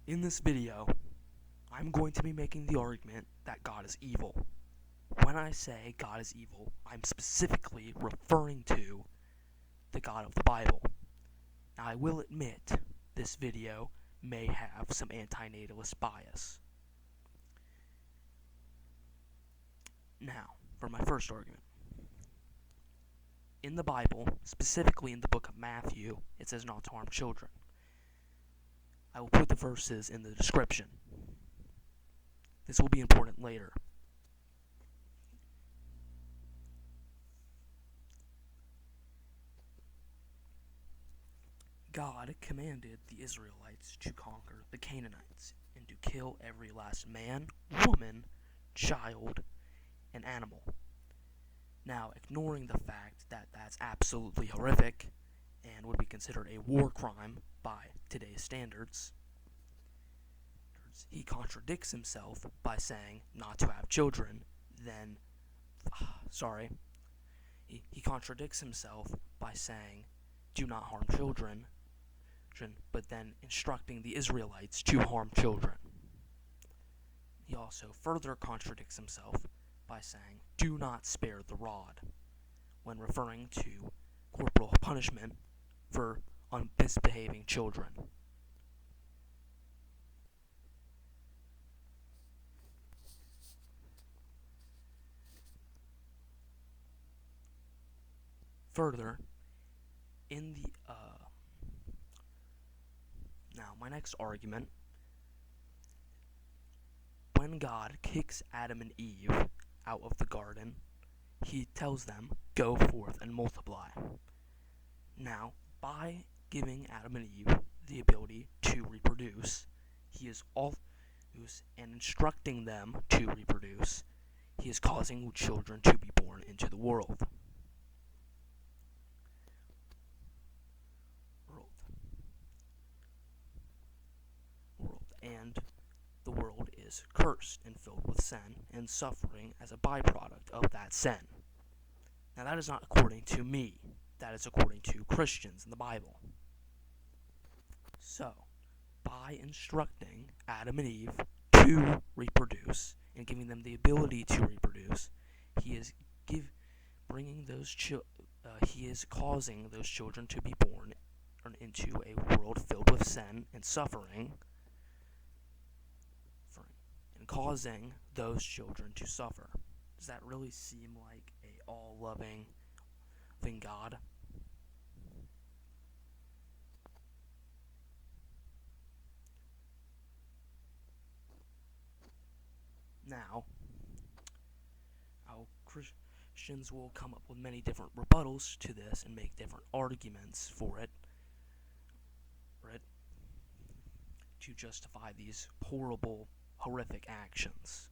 In this video, I'm going to be making the argument that God is evil. When I say God is evil, I'm specifically referring to the God of the Bible. Now, I will admit this video may have some anti-natalist bias. Now, for my first argument. In the Bible, specifically in the book of Matthew, it says not to harm children. I will put the verses in the description. This will be important later. God commanded the Israelites to conquer the Canaanites and to kill every last man, woman, child, and animal. Now, ignoring the fact that that's absolutely horrific and would be considered a war crime by today's standards, he contradicts himself by saying not to have children, he contradicts himself by saying do not harm children, but then instructing the Israelites to harm children. He also further contradicts himself by saying do not spare the rod, when referring to corporal punishment for misbehaving children. Further, now my next argument, when God kicks Adam and Eve out of the garden, he tells them, go forth and multiply. Now, by giving Adam and Eve the ability to reproduce, and instructing them to reproduce, he is causing children to be born into the world. And the world is cursed and filled with sin and suffering as a byproduct of that sin. Now, that is not according to me. That is according to Christians in the Bible. So, by instructing Adam and Eve to reproduce and giving them the ability to reproduce, he is causing those children to be born into a world filled with sin and suffering, and causing those children to suffer. Does that really seem like a all-loving God? Now, Christians will come up with many different rebuttals to this and make different arguments for it to justify these horrible, horrific actions.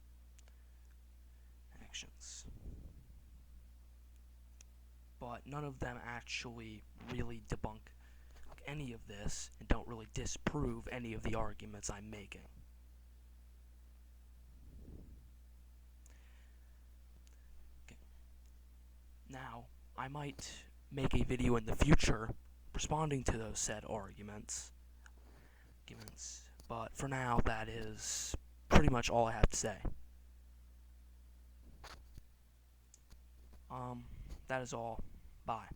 But none of them actually really debunk any of this and don't really disprove any of the arguments I'm making. Okay. Now, I might make a video in the future responding to those said arguments, but for now, that is pretty much all I have to say. That is all. Bye.